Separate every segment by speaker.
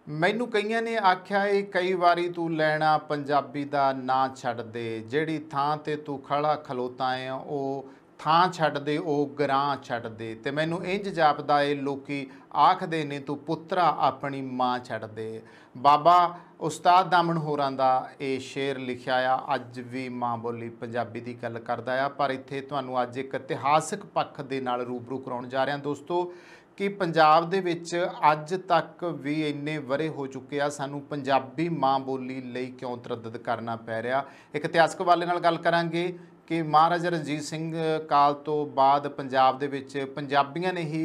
Speaker 1: ਮੈਨੂੰ ਕਈਆਂ ਨੇ ਆਖਿਆ ਏ ਕਈ ਵਾਰੀ ਤੂੰ ਲੈਣਾ ਪੰਜਾਬੀ ਦਾ ਨਾਂ ਛੱਡ ਦੇ, ਜਿਹੜੀ ਥਾਂ ਤੇ ਤੂੰ ਖੜਾ ਖਲੋਤਾ ਏ ਉਹ ਥਾਂ ਛੱਡ ਦੇ, ਉਹ ਗਰਾਂ ਛੱਡ ਦੇ। ਤੇ ਮੈਨੂੰ ਇੰਜ ਜਾਪਦਾ ਏ ਲੋਕੀ ਆਖਦੇ ਨੇ ਤੂੰ ਪੁੱਤਰਾ ਆਪਣੀ ਮਾਂ ਛੱਡ ਦੇ। ਬਾਬਾ ਉਸਤਾਦ ਦਾਮਨ ਹੋਰਾਂ ਦਾ ਇਹ ਸ਼ੇਰ ਲਿਖਿਆ ਆ, ਅੱਜ ਵੀ ਮਾਂ ਬੋਲੀ ਪੰਜਾਬੀ ਦੀ ਗੱਲ ਕਰਦਾ ਆ। ਪਰ ਇੱਥੇ ਤੁਹਾਨੂੰ ਅੱਜ ਇੱਕ ਇਤਿਹਾਸਕ ਪੱਖ ਦੇ ਨਾਲ ਰੂਬਰੂ ਕਰਾਉਣ ਜਾ ਰਿਹਾ ਦੋਸਤੋ कि पंजाब दे विच अज तक भी इन्ने वरे हो चुके आ, सानू पंजाबी माँ बोली लई क्यों तरद्दद करना पै रहा। एक इतिहासक वाले नाल गल करांगे कि महाराजा रणजीत सिंह काल तो बाद पंजाब दे विच पंजाबियां ने ही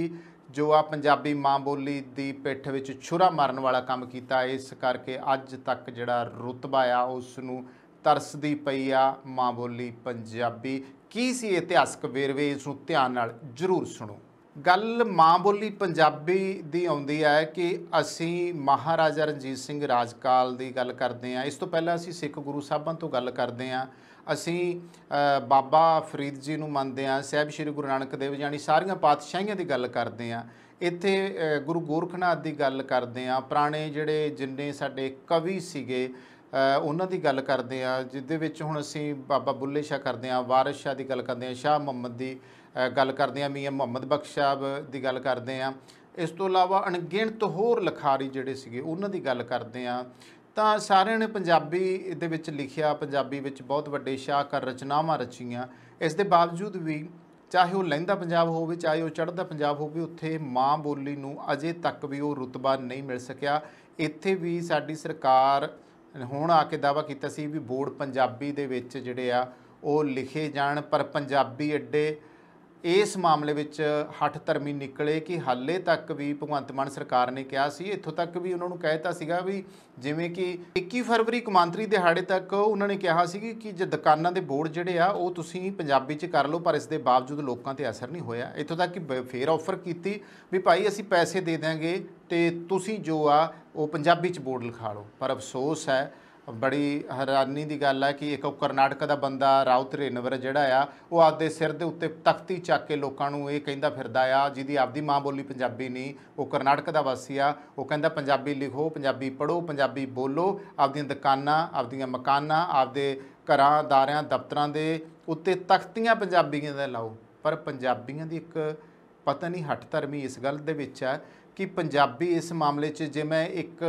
Speaker 1: जो आ पंजाबी माँ बोली दी पिठ विच छुरा मारन वाला काम कीता। इस करके अज तक जिहड़ा रुतबा आ उसनू तरसदी पई आ माँ बोली पंजाबी। की सी इतिहासक वेरवे, इसनू ध्यान नाल जरूर सुणो। गल माँ बोली पंजाबी दी आउंदी है कि असी महाराजा रणजीत सिंह राजकाल की गल करते हैं। इस तो पहला असी सिख गुरु साहबां तो गल करते हैं। असी बाबा फरीद जी नूं मनदे हैं, साहिब श्री गुरु नानक देव यानी सारियां पातशाहियां की गल करते हैं। इत्थे गुरु गोरखनाथ की गल करते हैं। पुराने जिहड़े जिन्ने साडे कवि सीगे उन्हां दी गल करते हैं, जिहदे विच हुण असी बाबा बुल्ले शाह करते हैं, वारिस शाह की गल करते हैं, शाह मुहम्मद की गल करते हैं, मियाँ मुहम्मद बख्श साहब की गल करते हैं। इस तो इलावा अणगिणत होर लिखारी जिहड़े सीगे उन्हां दी गल करते हैं। तो सारिਆਂ ने पंजाबी दे विच लिखिया, पंजाबी विच बहुत वड्डे शाहकार रचनावां रचीआं। इस दे बावजूद भी चाहे वह लਹਿੰਦਾ पंजाब होवे चाहे वह चढ़दा पंजाब होवे, उत्थे माँ बोली नूं अजे तक भी वो रुतबा नहीं मिल सकिया। इत्थे भी साडी सरकार हुण आके दावा कीता सी भी बोर्ड पंजाबी दे विच जिहड़े आ वो लिखे जाण, पर पंजाबी एडे इस मामले विच हठ धर्मी निकले कि हाले तक भी भगवंत मान सरकार ने कहा सी, इत्थों तक भी उन्होंने कहता सीगा भी जिवें कि 21 फरवरी कौमांतरी दिहाड़े तक उन्होंने कहा सी कि जो दुकानां दे बोर्ड जिहड़े आ वो तुसीं पंजाबी च कर लो, पर इस दे बावजूद लोकां ते असर नहीं होया। इत्थों तक कि फिर ऑफर कीती भी भाई असीं पैसे दे देंगे ते तुसीं जो आ वो पंजाबी च बोर्ड लिखा लो। पर अफसोस है, बड़ी हैरानी की गल है कि एक करनाटक का बंदा राउत रेनवर जिहड़ा आ वो आपदे सिर दे उत्ते तख्ती चक के लोकां नूं ये कहंदा फिरदा आ, जिहदी आपदी माँ बोली पंजाबी नहीं, वो करनाटक का वासी आ, वो कहंदा पंजाबी लिखो, पंजाबी पढ़ो, पंजाबी बोलो, आपदियां दुकानां, आपदियां मकानां, आपदे घरां दारियां दफ्तरां दे उत्ते तख्तियां पंजाबियां दे लाओ। पर पंजाबियां दी एक पता नहीं हठ धर्मी इस गल दे विच है कि पंजाबी इस मामले च जे मैं एक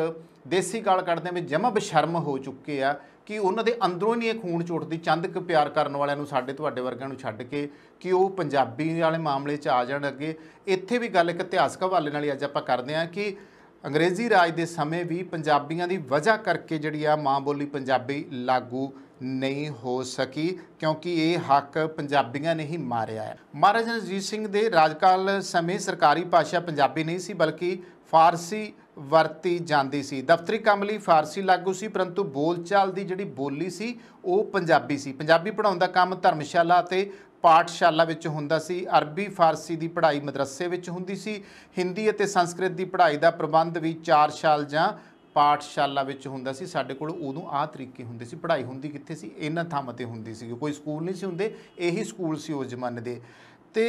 Speaker 1: देसी गाल कढ़दे में जमा बेशर्म हो चुके आ कि उन्हां दे अंदरों ही नहीं खून चोटदी, चंद क प्यार करन वालिआं नूं साडे तुहाडे वर्गिआं नूं छड्ड के कि वो पंजाबी वाले मामले च आ जाण अगे। इत्थे भी गल एक इतिहासक हवाले नाल अज आपां करदे हां कि अंग्रेजी राज के समय भी पंजाबियों की वजह करके जिहड़ी आ माँ बोली पंजाबी लागू नहीं हो सकी, क्योंकि ये हक पंजाबियों ने ही मारिया है। महाराजा रणजीत सिंह के राजकाल समय सरकारी भाषा पंजाबी नहीं सी बल्कि फारसी वरती जाती सी। दफ्तरी काम लई फारसी लागू सी, परंतु बोलचाल की जिहड़ी बोली सी वो पंजाबी सी। पंजाबी पढ़ाउण दा काम धर्मशाला ते पाठशाला विच हुंदा सी। अरबी फारसी की पढ़ाई मदरसे विच हुंदी सी। हिंदी अते संस्कृत की पढ़ाई का प्रबंध भी 4 साल जां पाठशाला विच हुंदा सी। साडे कोल उदों आ तरीके हुंदे सी। पढ़ाई हुंदी कित्थे सी? इन्हां थावां ते हुंदी सी, कोई स्कूल नहीं सी हुंदे, यही स्कूल सी उस जमाने दे। ते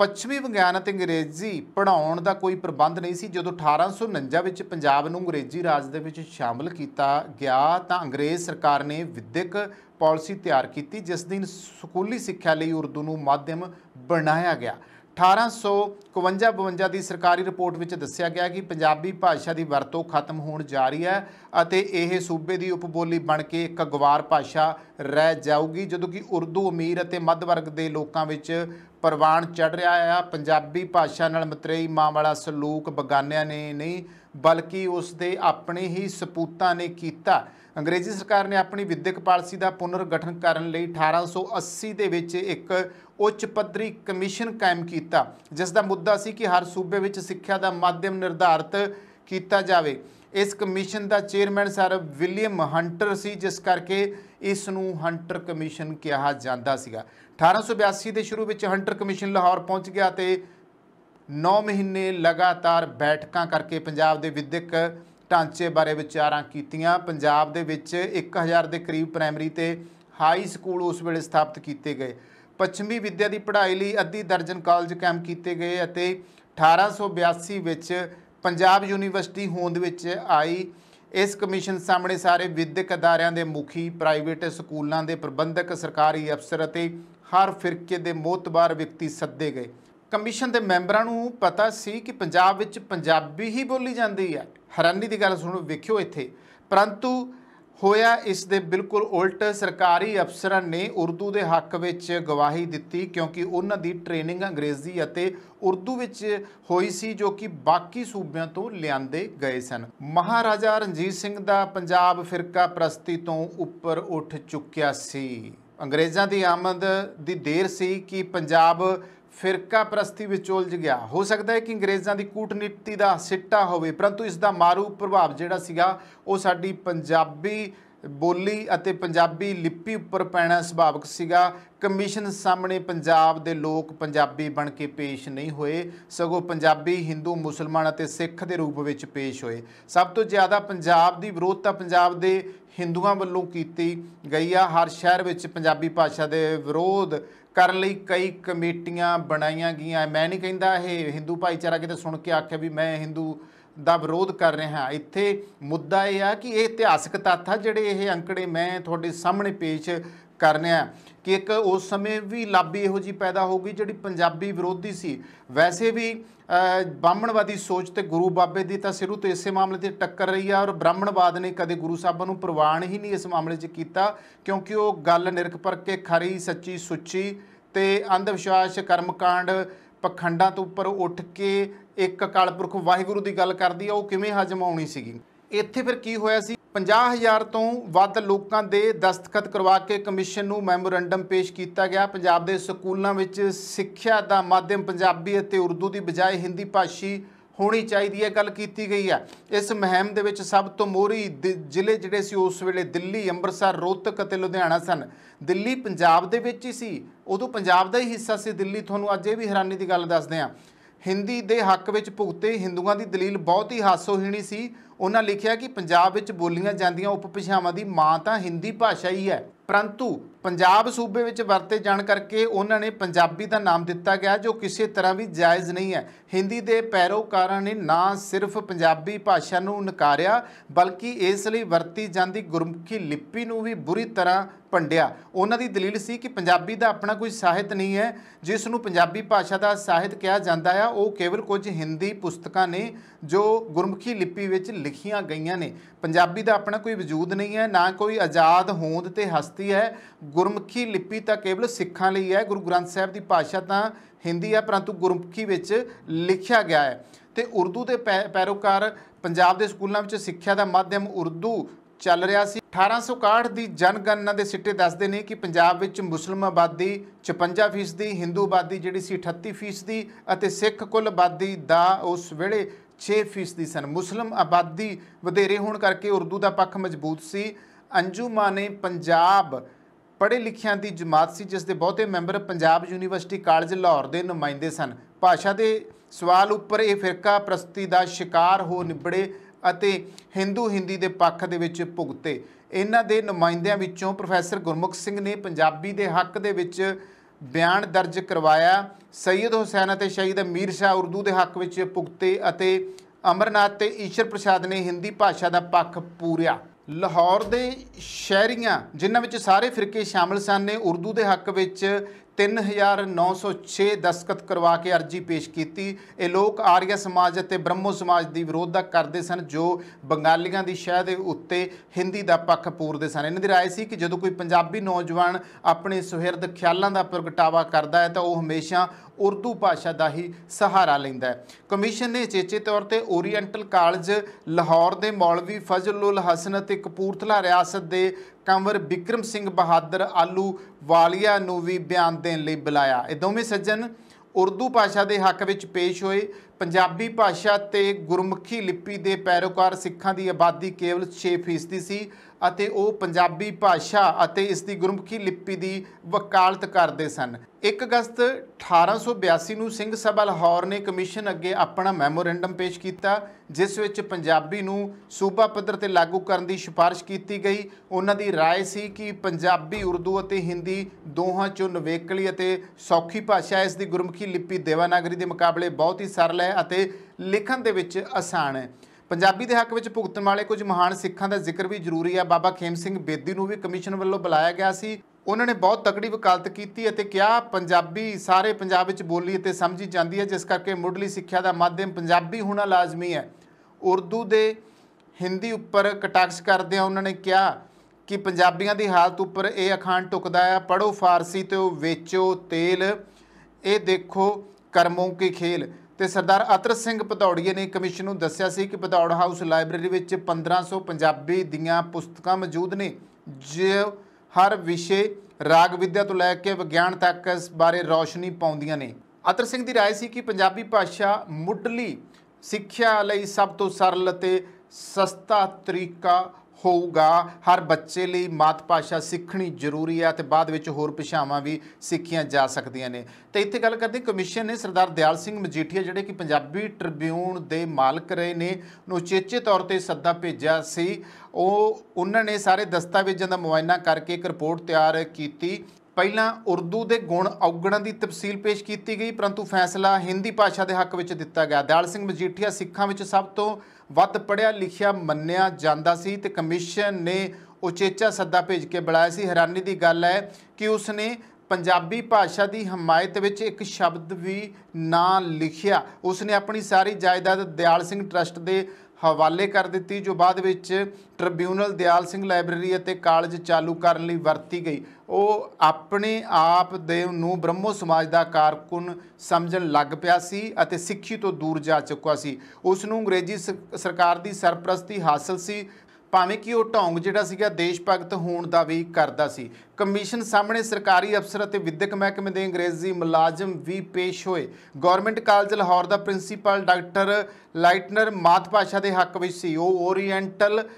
Speaker 1: पश्चिमी विग्यान ਅਤੇ अंग्रेजी पढ़ाउण ਦਾ कोई प्रबंध नहीं सी। ਜਦੋਂ 1849 ਵਿੱਚ ਪੰਜਾਬ ਨੂੰ अंग्रेजी ਰਾਜ ਦੇ ਵਿੱਚ शामिल ਕੀਤਾ ਗਿਆ ਤਾਂ अंग्रेज सरकार ने विद्यक पॉलिसी तैयार की, जिस दिन स्कूली सिक्ख्या ਲਈ उर्दू ਨੂੰ माध्यम बनाया गया। 1852 की सरकारी रिपोर्ट में दस्सिया गया कि पंजाबी भाषा की वरतों खत्म होण जा रही है अते यह सूबे की उपबोली बन के एक गवार भाषा रह जाऊगी, जदों कि उर्दू अमीर अते मध्य वर्ग के लोगों में परवान चढ़ रहा है। पंजाबी भाषा नाल मतरेई मां वाला सलूक बगानियां ने नहीं बल्कि उसके अपने ही सपूतां ने किया। अंग्रेजी सरकार ने अपनी विद्यक पॉलिसी का पुनर्गठन करने लई 1880 दे विच एक उच्च पद्धरी कमीशन कायम किया, जिसका मुद्दा सी कि हर सूबे विच सिक्ख्या का माध्यम निर्धारित किया जाए। इस कमीशन का चेयरमैन सर विलियम हंटर सी, जिस करके इसनूं हंटर कमीशन कहा जाता सीगा। 1882 के शुरू में हंटर कमीशन लाहौर पहुँच गया तो 9 महीने लगातार बैठकां करके पंजाब के विद्यक ढांचे बारे विचारां कीतियां। पंजाब दे विच 1000 के करीब प्राइमरी ते हाई स्कूल उस वेले स्थापित किए गए। पश्चिमी विद्या की पढ़ाई लई अद्धी दर्जन कॉलेज कायम किए गए। 1882 विच पंजाब यूनीवर्सिटी होंद विच आई। इस कमीशन सामने सारे विद्यक अदारियां दे मुखी, प्राइवेट स्कूलों के प्रबंधक, सरकारी अफसर अते हर फिरके के मोतबार व्यक्ति सद्दे गए। कमीशन के मैंबरां नूं पता सी कि पंजाब विच पंजाबी ही बोली जाती है। हैरानी की गल सुणो, वेखियो इत्थे, परंतु होया इस दे बिल्कुल उल्ट। सरकारी अफसरां ने उर्दू के हक विच गवाही दी, क्योंकि उन्हां दी ट्रेनिंग अंग्रेजी अते उर्दू विच होई सी, जो कि बाकी सूबिਆਂ तो लिआंदे गए सन। महाराजा रणजीत सिंह दा पंजाब फिरका प्रस्ती तो उपर उठ चुक्या सी। अंग्रेज़ां दी आमद दी देर सी कि पंजाब फिरका प्रस्ती विच उलझ गया। हो सकता है कि अंग्रेज़ों की कूटनीति का सिट्टा होवे, परंतु इसका मारू प्रभाव जिहड़ा सीगा वो साडी पंजाबी बोली अते पंजाबी लिपि उपर पैना सुभाविक सीगा। कमीशन सामने पंजाब दे लोग पंजाबी बन के पेश नहीं होए, सगों पंजाबी हिंदू, मुसलमान अते सिख के रूप में पेश होए। सब तो ज़्यादा पंजाब की विरोधता पंजाब के हिंदुओं वालों की गई आ। हर शहर में पंजाबी भाषा के विरोध करने लई कई कमेटियां बनाईयां गईयां। मैं नहीं कहता ये हिंदू भाईचारा किते सुन के आख्या भी मैं हिंदू ਦਾ विरोध कर रहा। इत्थे मुद्दा यह है कि ये इतिहासक तत्थ है जिहड़े ये अंकड़े मैं तुहाडे सामने पेश कर रहा कि एक उस समय भी लाबी इहो जी पैदा हो गई जिहड़ी पंजाबी विरोधी सी। वैसे भी ब्राह्मणवादी सोच ते गुरु बाबे दी तां शुरू तो इसे मामले ते टक्कर रही है, और ब्राह्मणवाद ने कदे गुरु साहबां नूं प्रवान ही नहीं इस मामले 'च कीता, क्योंकि वो गल निरख परख के खरी सच्ची सुच्ची ते अंधविश्वास कर्मकांड पखंडां तो उपर उठ के एक अकाल पुरख वाहिगुरू की गल करदी है, वो किवें हजम आउणी सीगी। इत्थे फिर की होया सी, 50,000 तो वध लोकां दे दस्तखत करवा के कमीशन नूं मैमोरेंडम पेश किया गया। पंजाब दे स्कूलों विच सिੱਖਿਆ दा माध्यम पंजाबी अते उर्दू की बजाय हिंदी भाषी होनी चाहिए है गल की गई है। इस मुहिम दे विच सब तो मोहरी जिले जिहड़े सी उस वेले दिल्ली, अंमृतसर, रोहतक अते लुधियाना सन। दिल्ली पंजाब दे विच ही सी, उदों पंजाब दा ही हिस्सा सी दिल्ली। तुहानूं अज भी हैरानी की गल दसदे हां, हिंदी दे हक विच भुगते हिंदुओं की दलील बहुत ही हासोहीणी सी। उन्हां लिखिया कि पंजाब विच बोलीआं जांदियां उपभाषावां दी मां तां हिंदी भाषा ही है, परंतु पंजाब सूबे विच वरते जाण करके उन्होंने पंजाबी का नाम दिता गया, जो किसी तरह भी जायज़ नहीं है। हिंदी के पैरोकारां ने ना सिर्फ पंजाबी भाषा नूं नकारिया, बल्कि इसलिए वरती जाती गुरमुखी लिपि नूं भी बुरी तरह भंडिया। उन्हां दी दलील सी कि पंजाबी का अपना कोई साहित्य नहीं है, जिस नूं पंजाबी भाषा का साहित्य कहा जाता है। वो केवल कुछ हिंदी पुस्तकां ने जो गुरमुखी लिपि विच लिखियां गईयां ने। पंजाबी का अपना कोई वजूद नहीं है, ना कोई आज़ाद होंद ते हस्ती है। गुरमुखी लिपि तो केवल सिखां लई है। गुरु ग्रंथ साहिब की भाषा तो हिंदी है, परंतु गुरमुखी विच लिखिया गया है। तो उर्दू के पैरोकार पंजाब के स्कूलों में सिक्ख्या का माध्यम उर्दू चल रहा सी। 1861 की जनगणना के सिट्टे दसते हैं कि पंजाब विच मुस्लिम आबादी 56%, हिंदू आबादी जिहड़ी सी 38% अते सिख कुल आबादी दा उस वेले 6% सन। मुस्लिम आबादी वधेरे होण करके उर्दू का पक्ष मजबूत सी। अंजुमाने पंजाब पढ़े लिखिया की जमात सी, जिस दे बहुते member Punjab university college Lahore के नुमाइंदे सन। भाषा के सवाल उपर यह फिरका प्रस्ती का शिकार हो निबड़े अते हिंदू हिंदी के पक्ष दे विच भुगते। इन्हां दे नुमाइंदियां विचों प्रोफैसर गुरमुख सिंह ने पंजाबी के हक दे विच बयान दर्ज करवाया। सैयद हुसैन अते शहीद अमीर शाह उर्दू के हक विच भुगते अते अमरनाथ ते ईश्वर प्रसाद ने हिंदी भाषा का पक्ष पूरिया। लाहौर के शहरीਆਂ जिन्हां विच सारे फिरके शामिल सन ने उर्दू के हक विच 3906 दस्तखत करवा के अर्जी पेश की। ये लोग आर्य समाज और ब्रह्मो समाज की विरोधता करते सन, जो बंगालियों की शह के उत्ते हिंदी का पक्ष पूरते सन। इन्हां दी राय सी कि जो कोई पंजाबी नौजवान अपने सुहिरद ख्यालों का प्रगटावा करता है तो वह हमेशा उर्दू भाषा का ही सहारा लेंदा है। कमीशन ने चेचे तौर पर ओरीएंटल कॉलेज लाहौर के मौलवी फजल उल हसन ते कपूरथला रियासत के कंवर बिक्रम सिंह बहादुर आलू वालिया नूं भी बयान देने लई बुलाया। ये दोवें सज्जन उर्दू भाषा के हक विच पेश होए। पंजाबी भाषा ते गुरमुखी लिपि के पैरोकार सिखां की आबादी केवल 6% सी अते वो पंजाबी भाषा अते इसकी गुरमुखी लिपि की वकालत करते सन। 1 अगस्त 1882 नूं सिंह सभा लाहौर ने कमीशन अगे अपना मैमोरेंडम पेश किया, जिस विच पंजाबी नूं सूबा पद्धर ते लागू करन दी सिफारिश की गई। उन्हां दी राय सी कि पंजाबी उर्दू अते हिंदी दोहां चों नवेकली अते सौखी भाषा है। इसकी गुरमुखी लिपि देवनागरी के मुकाबले बहुत ही सरल है। ਹੈ ਅਤੇ ਲਿਖਣ ਦੇ ਵਿੱਚ ਆਸਾਨ ਹੈ। ਪੰਜਾਬੀ ਦੇ ਹੱਕ ਵਿੱਚ ਭੁਗਤਣ ਵਾਲੇ ਕੁਝ ਮਹਾਨ ਸਿੱਖਾਂ ਦਾ ਜ਼ਿਕਰ ਵੀ ਜ਼ਰੂਰੀ ਹੈ। ਬਾਬਾ ਖੇਮ ਸਿੰਘ ਬੇਦੀ ਨੂੰ ਵੀ ਕਮਿਸ਼ਨ ਵੱਲੋਂ ਬੁਲਾਇਆ ਗਿਆ ਸੀ। ਉਹਨਾਂ ਨੇ ਬਹੁਤ ਤਕੜੀ ਵਕਾਲਤ ਕੀਤੀ ਅਤੇ ਕਿਹਾ ਪੰਜਾਬੀ ਸਾਰੇ ਪੰਜਾਬ ਵਿੱਚ ਬੋਲੀ ਅਤੇ ਸਮਝੀ ਜਾਂਦੀ ਹੈ, ਜਿਸ ਕਰਕੇ ਮੁੱਢਲੀ ਸਿੱਖਿਆ ਦਾ ਮਾਧਿਅਮ ਪੰਜਾਬੀ ਹੋਣਾ ਲਾਜ਼ਮੀ ਹੈ। ਉਰਦੂ ਦੇ ਹਿੰਦੀ ਉੱਪਰ ਕਟਾਕਸ਼ ਕਰਦਿਆਂ ਉਹਨਾਂ ਨੇ ਕਿਹਾ ਕਿ ਪੰਜਾਬੀਆਂ ਦੀ ਹਾਲਤ ਉੱਪਰ ਇਹ ਅਖਾਣ ਟੁਕਦਾ ਹੈ, ਪੜ੍ਹੋ ਫਾਰਸੀ ਤੇ ਵੇਚੋ ਤੇਲ, ਇਹ ਦੇਖੋ ਕਰਮੋਂ ਕੀ ਖੇਲ। ਤੇ ਸਰਦਾਰ ਅਤਰ ਸਿੰਘ ਭਦੌੜੀਏ ਨੇ ਕਮਿਸ਼ਨ ਨੂੰ ਦੱਸਿਆ ਸੀ ਕਿ ਭਦੌੜ ਹਾਊਸ ਲਾਇਬ੍ਰੇਰੀ ਵਿੱਚ 1500 ਪੰਜਾਬੀ ਦੀਆਂ ਪੁਸਤਕਾਂ ਮੌਜੂਦ ਨੇ ਜੋ ਹਰ ਵਿਸ਼ੇ ਰਾਗ ਵਿਦਿਆ ਤੋਂ ਲੈ ਕੇ ਵਿਗਿਆਨ ਤੱਕ ਇਸ ਬਾਰੇ ਰੌਸ਼ਨੀ ਪਾਉਂਦੀਆਂ ਨੇ। ਅਤਰ ਸਿੰਘ ਦੀ ਰਾਏ ਸੀ ਕਿ ਪੰਜਾਬੀ ਭਾਸ਼ਾ ਮੁੱਢਲੀ ਸਿੱਖਿਆ ਲਈ ਸਭ ਤੋਂ ਸਰਲ ਅਤੇ ਸਸਤਾ ਤਰੀਕਾ ਹੋਊਗਾ। ਹਰ ਬੱਚੇ ਲਈ ਮਾਤ ਭਾਸ਼ਾ ਸਿੱਖਣੀ ਜ਼ਰੂਰੀ ਹੈ ਅਤੇ ਬਾਅਦ ਵਿੱਚ ਹੋਰ ਭਾਸ਼ਾਵਾਂ ਵੀ ਸਿੱਖੀਆਂ ਜਾ ਸਕਦੀਆਂ ਨੇ। ਤੇ ਇੱਥੇ ਗੱਲ ਕਰਦੇ ਕਮਿਸ਼ਨ ਨੇ ਸਰਦਾਰ ਦਿਆਲ ਸਿੰਘ ਮਜੀਠੀਆ ਜਿਹੜੇ ਕਿ ਪੰਜਾਬੀ ਟ੍ਰਿਬਿਊਨ ਦੇ ਮਾਲਕ ਰਹੇ ਨੇ ਨੂੰ ਉਚੇਚੇ ਤੌਰ ਤੇ ਸੱਦਾ ਭੇਜਿਆ ਸੀ। ਉਹਨਾਂ ਨੇ ਸਾਰੇ ਦਸਤਾਵੇਜ਼ਾਂ ਦਾ ਮੁਆਇਨਾ ਕਰਕੇ ਇੱਕ ਰਿਪੋਰਟ ਤਿਆਰ ਕੀਤੀ। ਪਹਿਲਾਂ ਉਰਦੂ ਦੇ ਗੁਣ ਔਗਣਾਂ ਦੀ ਤਫਸੀਲ ਪੇਸ਼ ਕੀਤੀ ਗਈ, ਪਰੰਤੂ ਫੈਸਲਾ ਹਿੰਦੀ ਭਾਸ਼ਾ ਦੇ ਹੱਕ ਵਿੱਚ ਦਿੱਤਾ ਗਿਆ। ਦਿਆਲ ਸਿੰਘ ਮਜੀਠੀਆ ਸਿੱਖਾਂ ਵਿੱਚ ਸਭ ਤੋਂ ਵੱਧ ਪੜ੍ਹਿਆ ਲਿਖਿਆ ਮੰਨਿਆ ਜਾਂਦਾ ਸੀ ਤੇ ਕਮਿਸ਼ਨ ਨੇ ਉਚੇਚਾ ਸੱਦਾ ਭੇਜ ਕੇ ਬੁਲਾਇਆ ਸੀ। ਹੈਰਾਨੀ ਦੀ ਗੱਲ ਹੈ ਕਿ ਉਸਨੇ ਪੰਜਾਬੀ ਭਾਸ਼ਾ ਦੀ ਹਮਾਇਤ ਵਿੱਚ ਇੱਕ ਸ਼ਬਦ ਵੀ ਨਾ ਲਿਖਿਆ। ਉਸਨੇ ਆਪਣੀ ਸਾਰੀ ਜਾਇਦਾਦ ਦਿਆਲ ਸਿੰਘ ਟਰੱਸਟ ਦੇ ਹਵਾਲੇ ਕਰ ਦਿੱਤੀ, ਜੋ ਬਾਅਦ ਵਿੱਚ ਟ੍ਰਿਬਿਊਨਲ ਦਿਆਲ ਸਿੰਘ ਲਾਇਬ੍ਰੇਰੀ ਅਤੇ ਕਾਲਜ ਚਾਲੂ ਕਰਨ ਲਈ ਵਰਤੀ ਗਈ। ਉਹ ਆਪਣੇ ਆਪ ਦੇ ਨੂੰ ਬ੍ਰਹਮੋ ਸਮਾਜ ਦਾ ਕਾਰਕੁਨ ਸਮਝਣ ਲੱਗ ਪਿਆ ਸੀ ਅਤੇ ਸਿੱਖੀ ਤੋਂ ਦੂਰ ਜਾ ਚੁੱਕਾ ਸੀ। ਉਸ ਨੂੰ ਅੰਗਰੇਜ਼ੀ ਸਰਕਾਰ ਦੀ ਸਰਪ੍ਰਸਤੀ ਹਾਸਲ ਸੀ, ਭਾਵੇਂ ਕਿ ਉਹ ਢੌਂਗ ਜਿਹੜਾ ਸੀਗਾ ਦੇਸ਼ ਭਗਤ ਹੋਣ ਦਾ ਵੀ ਕਰਦਾ ਸੀ। ਕਮਿਸ਼ਨ ਸਾਹਮਣੇ ਸਰਕਾਰੀ ਅਫਸਰ ਅਤੇ ਵਿਦਿਅਕ ਮਹਿਕਮੇ ਦੇ ਅੰਗਰੇਜ਼ੀ ਮੁਲਾਜ਼ਮ ਵੀ ਪੇਸ਼ ਹੋਏ। ਗਵਰਨਮੈਂਟ ਕਾਲਜ ਲਾਹੌਰ ਦਾ ਪ੍ਰਿੰਸੀਪਲ ਡਾਕਟਰ ਲਾਈਟਨਰ ਮਾਤ ਭਾਸ਼ਾ ਦੇ ਹੱਕ ਵਿੱਚ ਸੀ। ਉਹ ਓਰੀਐਂਟਲ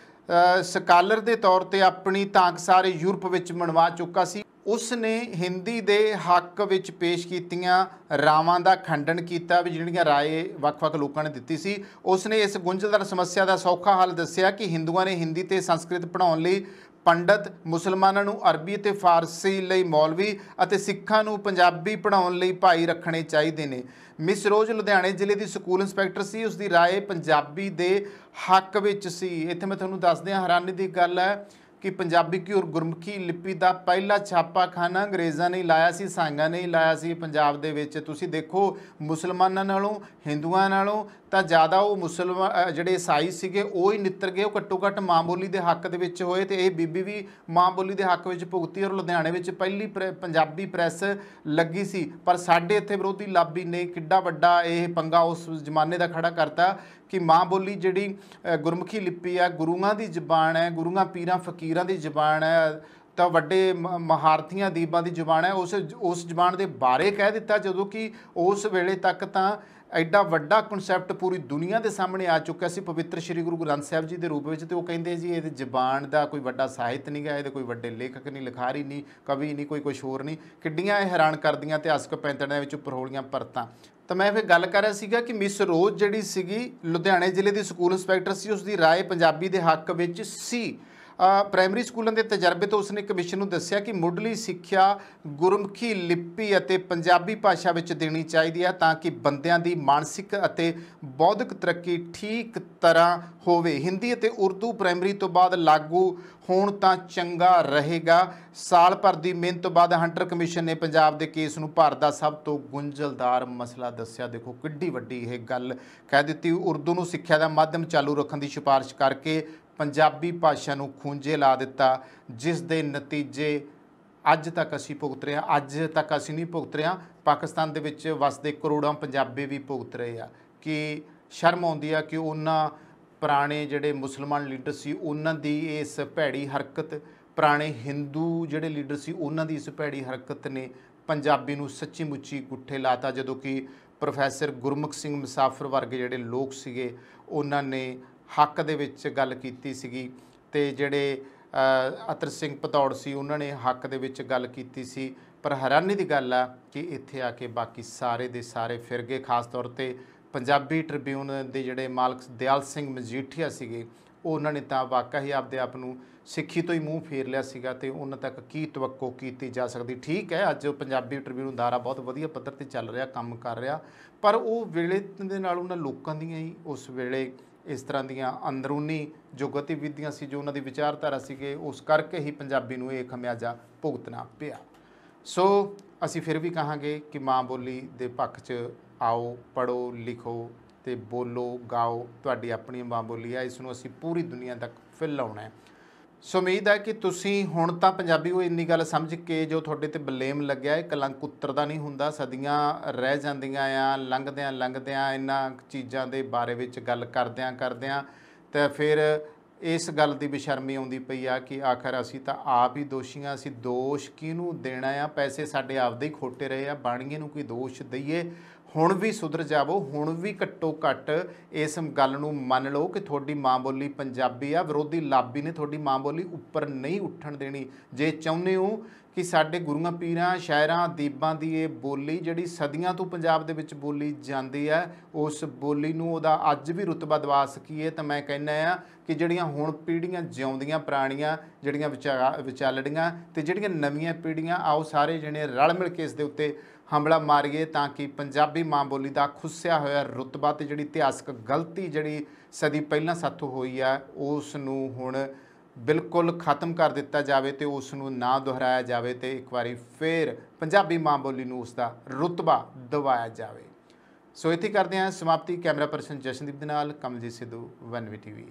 Speaker 1: ਸਕਾਲਰ ਦੇ ਤੌਰ ਤੇ ਆਪਣੀ ਤਾਂਕ ਸਾਰੇ ਯੂਰਪ ਵਿੱਚ ਮਨਵਾ ਚੁੱਕਾ ਸੀ। ਉਸ ਨੇ ਹਿੰਦੀ ਦੇ ਹੱਕ ਵਿੱਚ ਪੇਸ਼ ਕੀਤੀਆਂ ਰਾਵਾਂ ਦਾ ਖੰਡਨ ਕੀਤਾ ਵੀ ਜਿਹੜੀਆਂ ਰਾਏ ਵੱਖ-ਵੱਖ ਲੋਕਾਂ ਨੇ ਦਿੱਤੀ ਸੀ। ਉਸ ਨੇ ਇਸ ਗੁੰਝਲਦਾਰ ਸਮੱਸਿਆ ਦਾ ਸੌਖਾ ਹੱਲ ਦੱਸਿਆ ਕਿ ਹਿੰਦੂਆਂ ਨੇ ਹਿੰਦੀ ਤੇ ਸੰਸਕ੍ਰਿਤ ਪੜ੍ਹਾਉਣ ਲਈ ਪੰਡਤ, ਮੁਸਲਮਾਨਾਂ ਨੂੰ ਅਰਬੀ ਅਤੇ ਫਾਰਸੀ ਲਈ ਮੌਲਵੀ ਅਤੇ ਸਿੱਖਾਂ ਨੂੰ ਪੰਜਾਬੀ ਪੜ੍ਹਾਉਣ ਲਈ ਭਾਈ ਰੱਖਣੇ ਚਾਹੀਦੇ ਨੇ। ਮਿਸ ਰੋਜ਼ ਲੁਧਿਆਣੇ ਜ਼ਿਲ੍ਹੇ ਦੀ ਸਕੂਲ ਇੰਸਪੈਕਟਰ ਸੀ। ਉਸ ਦੀ ਰਾਏ ਪੰਜਾਬੀ ਦੇ ਹੱਕ ਵਿੱਚ ਸੀ। ਇੱਥੇ ਮੈਂ ਤੁਹਾਨੂੰ ਦੱਸਦੇ ਹਾਂ, ਹੈਰਾਨੀ ਦੀ ਗੱਲ ਹੈ ਕਿ ਪੰਜਾਬੀ ਕੀ ਔਰ ਗੁਰਮੁਖੀ ਲਿਪੀ ਦਾ ਪਹਿਲਾ ਛਾਪਾਖਾਨਾ ਅੰਗਰੇਜ਼ਾਂ ਨੇ ਲਾਇਆ ਸੀ, ਸਾਂਗਾਂ ਨੇ ਲਾਇਆ ਸੀ ਪੰਜਾਬ ਦੇ ਵਿੱਚ। ਤੁਸੀਂ ਦੇਖੋ ਮੁਸਲਮਾਨਾਂ ਨਾਲੋਂ ਹਿੰਦੂਆਂ ਨਾਲੋਂ ਤਾਂ ਜ਼ਿਆਦਾ ਉਹ ਜਿਹੜੇ ਈਸਾਈ ਸੀਗੇ ਉਹ ਹੀ ਨਿੱਤਰ ਗਏ। ਉਹ ਘੱਟੋ ਘੱਟ ਮਾਂ ਬੋਲੀ ਦੇ ਹੱਕ ਦੇ ਵਿੱਚ ਹੋਏ ਤੇ ਇਹ ਬੀਬੀ ਵੀ ਮਾਂ ਬੋਲੀ ਦੇ ਹੱਕ ਵਿੱਚ ਭੁਗਤੀ ਔਰ ਲੁਧਿਆਣੇ ਵਿੱਚ ਪਹਿਲੀ ਪੰਜਾਬੀ ਪ੍ਰੈਸ ਲੱਗੀ ਸੀ। ਪਰ ਸਾਡੇ ਇੱਥੇ ਵਿਰੋਧੀ ਲਾਬੀ ਨੇ ਕਿੱਡਾ ਵੱਡਾ ਇਹ ਪੰਗਾ ਉਸ ਜ਼ਮਾਨੇ ਦਾ ਖੜਾ ਕਰਤਾ ਕਿ ਮਾਂ ਬੋਲੀ ਜਿਹੜੀ ਗੁਰਮੁਖੀ ਲਿਪੀ ਆ, ਗੁਰੂਆਂ ਦੀ ਜ਼ਬਾਨ ਹੈ, ਗੁਰੂਆਂ ਪੀਰਾਂ ਫਕੀਰਾਂ ਦੀ ਜ਼ਬਾਨ ਹੈ, ਤਾਂ ਵੱਡੇ ਮਹਾਰਥੀਆਂ ਦੀਬਾਂ ਦੀ ਜ਼ਬਾਨ ਹੈ। ਉਸ ਜ਼ਬਾਨ ਦੇ ਬਾਰੇ ਕਹਿ ਦਿੱਤਾ, ਜਦੋਂ ਕਿ ਉਸ ਵੇਲੇ ਤੱਕ ਤਾਂ ਐਡਾ ਵੱਡਾ ਕਨਸੈਪਟ ਪੂਰੀ ਦੁਨੀਆ ਦੇ ਸਾਹਮਣੇ ਆ ਚੁੱਕਿਆ ਸੀ ਪਵਿੱਤਰ ਸ਼੍ਰੀ ਗੁਰੂ ਗ੍ਰੰਥ ਸਾਹਿਬ ਜੀ ਦੇ ਰੂਪ ਵਿੱਚ। ਤੇ ਉਹ ਕਹਿੰਦੇ ਜੀ ਇਹਦੀ ਜ਼ਬਾਨ ਦਾ ਕੋਈ ਵੱਡਾ ਸਾਹਿਤ ਨਹੀਂ ਗਾ, ਇਹਦੇ ਕੋਈ ਵੱਡੇ ਲੇਖਕ ਨਹੀਂ, ਲਿਖਾਰੀ ਨਹੀਂ, ਕਵੀ ਨਹੀਂ, ਕੋਈ ਕੁਛ ਹੋਰ ਨਹੀਂ। ਕਿੱਡੀਆਂ ਇਹ ਹੈਰਾਨ ਕਰਦੀਆਂ ਇਤਿਹਾਸਕ ਪੈਂਤੜਿਆਂ ਵਿੱਚ ਉੱਪਰੋਲੀਆਂ ਪਰਤਾਂ। ਤਾਂ ਮੈਂ ਫਿਰ ਗੱਲ ਕਰ ਰਿਹਾ ਸੀਗਾ ਕਿ ਮਿਸ ਰੋਜ਼ ਜਿਹੜੀ ਸੀਗੀ ਲੁਧਿਆਣੇ ਜ਼ਿਲ੍ਹੇ ਦੀ ਸਕੂਲ ਇੰਸਪੈਕਟਰ ਸੀ। ਉਸ ਦੀ ਰਾਏ ਪੰਜਾਬੀ ਦੇ ਹੱਕ ਵਿੱਚ ਸੀ। ਪ੍ਰਾਇਮਰੀ ਸਕੂਲਾਂ ਦੇ ਤਜਰਬੇ ਤੋਂ ਉਸਨੇ ਕਮਿਸ਼ਨ ਨੂੰ ਦੱਸਿਆ ਕਿ ਮੁੱਢਲੀ ਸਿੱਖਿਆ ਗੁਰਮੁਖੀ ਲਿਪੀ ਅਤੇ ਪੰਜਾਬੀ ਭਾਸ਼ਾ ਵਿੱਚ ਦੇਣੀ ਚਾਹੀਦੀ ਹੈ ਤਾਂ ਕਿ ਬੰਦਿਆਂ ਦੀ ਮਾਨਸਿਕ ਅਤੇ ਬੌਧਿਕ ਤਰੱਕੀ ਠੀਕ ਤਰ੍ਹਾਂ ਹੋਵੇ। ਹਿੰਦੀ ਅਤੇ ਉਰਦੂ ਪ੍ਰਾਇਮਰੀ ਤੋਂ ਬਾਅਦ ਲਾਗੂ ਹੋਣ ਤਾਂ ਚੰਗਾ ਰਹੇਗਾ। ਸਾਲ ਭਰ ਦੀ ਮਿਹਨਤ ਤੋਂ ਬਾਅਦ ਹੰਟਰ ਕਮਿਸ਼ਨ ਨੇ ਪੰਜਾਬ ਦੇ ਕੇਸ ਨੂੰ ਭਾਰਤ ਦਾ ਸਭ ਤੋਂ ਗੁੰਝਲਦਾਰ ਮਸਲਾ ਦੱਸਿਆ। ਦੇਖੋ ਕਿੱਡੀ ਵੱਡੀ ਇਹ ਗੱਲ ਕਹਿ ਦਿੱਤੀ। ਉਰਦੂ ਨੂੰ ਸਿੱਖਿਆ ਦਾ ਮਾਧਿਅਮ ਚਾਲੂ ਰੱਖਣ ਦੀ ਸਿਫਾਰਿਸ਼ ਕਰਕੇ ਪੰਜਾਬੀ ਭਾਸ਼ਾ ਨੂੰ ਖੂੰਜੇ ਲਾ ਦਿੱਤਾ, ਜਿਸ ਦੇ ਨਤੀਜੇ ਅੱਜ ਤੱਕ ਅਸੀਂ ਭੁਗਤ ਰਹੇ ਹਾਂ। ਅੱਜ ਤੱਕ ਅਸੀਂ ਨਹੀਂ ਭੁਗਤ ਰਹੇ ਹਾਂ, ਪਾਕਿਸਤਾਨ ਦੇ ਵਿੱਚ ਵਸਦੇ ਕਰੋੜਾਂ ਪੰਜਾਬੀ ਵੀ ਭੁਗਤ ਰਹੇ ਆ। ਕਿ ਸ਼ਰਮ ਆਉਂਦੀ ਆ ਕਿ ਉਹਨਾਂ ਪੁਰਾਣੇ ਜਿਹੜੇ ਮੁਸਲਮਾਨ ਲੀਡਰ ਸੀ ਉਹਨਾਂ ਦੀ ਇਸ ਭੈੜੀ ਹਰਕਤ, ਪੁਰਾਣੇ ਹਿੰਦੂ ਜਿਹੜੇ ਲੀਡਰ ਸੀ ਉਹਨਾਂ ਦੀ ਇਸ ਭੈੜੀ ਹਰਕਤ ਨੇ ਪੰਜਾਬੀ ਨੂੰ ਸੱਚੀ ਮੁੱਚੀ ਗੁੱਠੇ ਲਾਤਾ। ਜਦੋਂ ਕਿ ਪ੍ਰੋਫੈਸਰ ਗੁਰਮੁਖ ਸਿੰਘ ਮੁਸਾਫਰ ਵਰਗੇ ਜਿਹੜੇ ਲੋਕ ਸੀਗੇ ਉਹਨਾਂ ਨੇ ਹੱਕ ਦੇ ਵਿੱਚ ਗੱਲ ਕੀਤੀ ਸੀਗੀ ਤੇ ਜਿਹੜੇ ਅਤਰ ਸਿੰਘ ਭਦੌੜ ਸੀ ਉਹਨਾਂ ਨੇ ਹੱਕ ਦੇ ਵਿੱਚ ਗੱਲ ਕੀਤੀ ਸੀ। ਪਰ ਹੈਰਾਨੀ ਦੀ ਗੱਲ ਆ ਕਿ ਇੱਥੇ ਆ ਕੇ ਬਾਕੀ ਸਾਰੇ ਦੇ ਸਾਰੇ ਫਿਰ ਗਏ। ਖਾਸ ਤੌਰ ਤੇ ਪੰਜਾਬੀ ਟ੍ਰਿਬਿਊਨ ਦੇ ਜਿਹੜੇ ਮਾਲਕ ਦਿਆਲ ਸਿੰਘ ਮਜੀਠੀਆ ਸੀਗੇ ਉਹਨਾਂ ਨੇ ਤਾਂ ਵਾਕਈ ਹੀ ਆਪਦੇ ਆਪ ਨੂੰ ਸਿੱਖੀ ਤੋਂ ਹੀ ਮੂੰਹ ਫੇਰ ਲਿਆ ਸੀਗਾ ਤੇ ਉਹਨਾਂ ਤੱਕ ਕੀ ਤਵੱਕੋ ਕੀਤੀ ਜਾ ਸਕਦੀ। ਠੀਕ ਹੈ, ਅੱਜ ਪੰਜਾਬੀ ਟ੍ਰਿਬਿਊਨ ਅਦਾਰਾ ਬਹੁਤ ਵਧੀਆ ਪੱਧਰ ਤੇ ਚੱਲ ਰਿਹਾ, ਕੰਮ ਕਰ ਰਿਹਾ, ਪਰ ਉਹ ਵੇਲੇ ਦੇ ਨਾਲ ਉਹਨਾਂ ਲੋਕਾਂ ਦੀਆਂ ਹੀ ਉਸ ਵੇਲੇ ਇਸ ਤਰ੍ਹਾਂ ਦੀਆਂ ਅੰਦਰੂਨੀ ਜੋ ਗਤੀਵਿਧੀਆਂ ਸੀ, ਜੋ ਉਹਨਾਂ ਦੀ ਵਿਚਾਰਧਾਰਾ ਸੀਗੇ, ਉਸ ਕਰਕੇ ਹੀ ਪੰਜਾਬੀ ਨੂੰ ਇਹ ਖਮਿਆਜਾ ਭੁਗਤਣਾ ਪਿਆ। ਸੋ ਅਸੀਂ ਫਿਰ ਵੀ ਕਹਾਂਗੇ ਕਿ ਮਾਂ ਬੋਲੀ ਦੇ ਪੱਖ 'ਚ ਆਓ, ਪੜ੍ਹੋ, ਲਿਖੋ ਤੇ ਬੋਲੋ, ਗਾਓ। ਤੁਹਾਡੀ ਆਪਣੀ ਮਾਂ ਬੋਲੀ ਹੈ, ਇਸ ਨੂੰ ਅਸੀਂ ਪੂਰੀ ਦੁਨੀਆ ਤੱਕ ਫੈਲਾਉਣਾ ਹੈ। ਸੋ ਉਮੀਦ ਹੈ ਕਿ ਤੁਸੀਂ ਹੁਣ ਤਾਂ ਪੰਜਾਬੀ ਉਹ ਇੰਨੀ ਗੱਲ ਸਮਝ ਕੇ ਜੋ ਤੁਹਾਡੇ ਤੇ ਬਲੇਮ ਲੱਗਿਆ, ਇਹ ਕਲੰਕ ਉਤਰਦਾ ਨਹੀਂ ਹੁੰਦਾ, ਸਦੀਆਂ ਰਹਿ ਜਾਂਦੀਆਂ ਆ, ਲੰਘਦਿਆਂ ਇਹਨਾਂ ਚੀਜ਼ਾਂ ਦੇ ਬਾਰੇ ਵਿੱਚ ਗੱਲ ਕਰਦਿਆਂ ਤਾਂ ਫਿਰ ਇਸ ਗੱਲ ਦੀ ਬੇਸ਼ਰਮੀ ਆਉਂਦੀ ਪਈ ਆ ਕਿ ਆਖਰ ਅਸੀਂ ਤਾਂ ਆਪ ਹੀ ਦੋਸ਼ੀਆਂ, ਅਸੀਂ ਦੋਸ਼ ਕਿਹਨੂੰ ਦੇਣਾ ਆ, ਪੈਸੇ ਸਾਡੇ ਆਪਦੇ ਹੀ ਖੋਟੇ ਰਹੇ ਆ, ਬਾਣੀਏ ਨੂੰ ਕੋਈ ਦੋਸ਼ ਦਈਏ। ਹੁਣ ਵੀ ਸੁਧਰ ਜਾਵੋ, ਹੁਣ ਵੀ ਘੱਟੋ ਘੱਟ ਇਸ ਗੱਲ ਨੂੰ ਮੰਨ ਲਓ ਕਿ ਤੁਹਾਡੀ ਮਾਂ ਬੋਲੀ ਪੰਜਾਬੀ ਆ, ਵਿਰੋਧੀ ਲਾਬੀ ਨੇ ਤੁਹਾਡੀ ਮਾਂ ਬੋਲੀ ਉੱਪਰ ਨਹੀਂ ਉੱਠਣ ਦੇਣੀ। ਜੇ ਚਾਹੁੰਦੇ ਹੋ ਕਿ ਸਾਡੇ ਗੁਰੂਆਂ ਪੀਰਾਂ ਸ਼ਾਇਰਾਂ ਅਦੀਬਾਂ ਦੀ ਇਹ ਬੋਲੀ ਜਿਹੜੀ ਸਦੀਆਂ ਤੋਂ ਪੰਜਾਬ ਦੇ ਵਿੱਚ ਬੋਲੀ ਜਾਂਦੀ ਹੈ, ਉਸ ਬੋਲੀ ਨੂੰ ਉਹਦਾ ਅੱਜ ਵੀ ਰੁਤਬਾ ਦਵਾ ਸਕੀਏ, ਤਾਂ ਮੈਂ ਕਹਿੰਦਾ ਆ ਕਿ ਜਿਹੜੀਆਂ ਹੁਣ ਪੀੜ੍ਹੀਆਂ ਜਿਉਂਦੀਆਂ ਪੁਰਾਣੀਆਂ ਜਿਹੜੀਆਂ ਵਿਚਾਲੜੀਆਂ ਤੇ ਜਿਹੜੀਆਂ ਨਵੀਆਂ ਪੀੜ੍ਹੀਆਂ, ਆਓ ਸਾਰੇ ਜਣੇ ਰਲ ਮਿਲ ਕੇ ਇਸ ਦੇ ਉੱਤੇ ਹਮਲਾ ਮਾਰੀਏ ਤਾਂ ਕਿ ਪੰਜਾਬੀ ਮਾਂ ਬੋਲੀ ਦਾ ਖੁੱਸਿਆ ਹੋਇਆ ਰੁਤਬਾ ਤੇ ਜਿਹੜੀ ਇਤਿਹਾਸਕ ਗਲਤੀ ਜਿਹੜੀ ਸਦੀ ਪਹਿਲਾਂ ਸਾਥੋਂ ਹੋਈ ਆ, ਉਸ ਨੂੰ ਹੁਣ ਬਿਲਕੁਲ ਖਤਮ ਕਰ ਦਿੱਤਾ ਜਾਵੇ ਤੇ ਉਸ ਨੂੰ ਨਾ ਦੁਹਰਾਇਆ ਜਾਵੇ ਤੇ ਇੱਕ ਵਾਰੀ ਫੇਰ ਪੰਜਾਬੀ ਮਾਂ ਬੋਲੀ ਨੂੰ ਉਸ ਦਾ ਰੁਤਬਾ ਦਿਵਾਇਆ ਜਾਵੇ। ਸੋ ਇੱਥੇ ਕਰਦੇ ਹਾਂ ਸਮਾਪਤੀ। ਕੈਮਰਾ ਪਰਸਨ ਜਸ਼ਨਦੀਪ ਦੇ ਨਾਲ ਕਮਲਜੀਤ ਸਿੱਧੂ, 1 TV।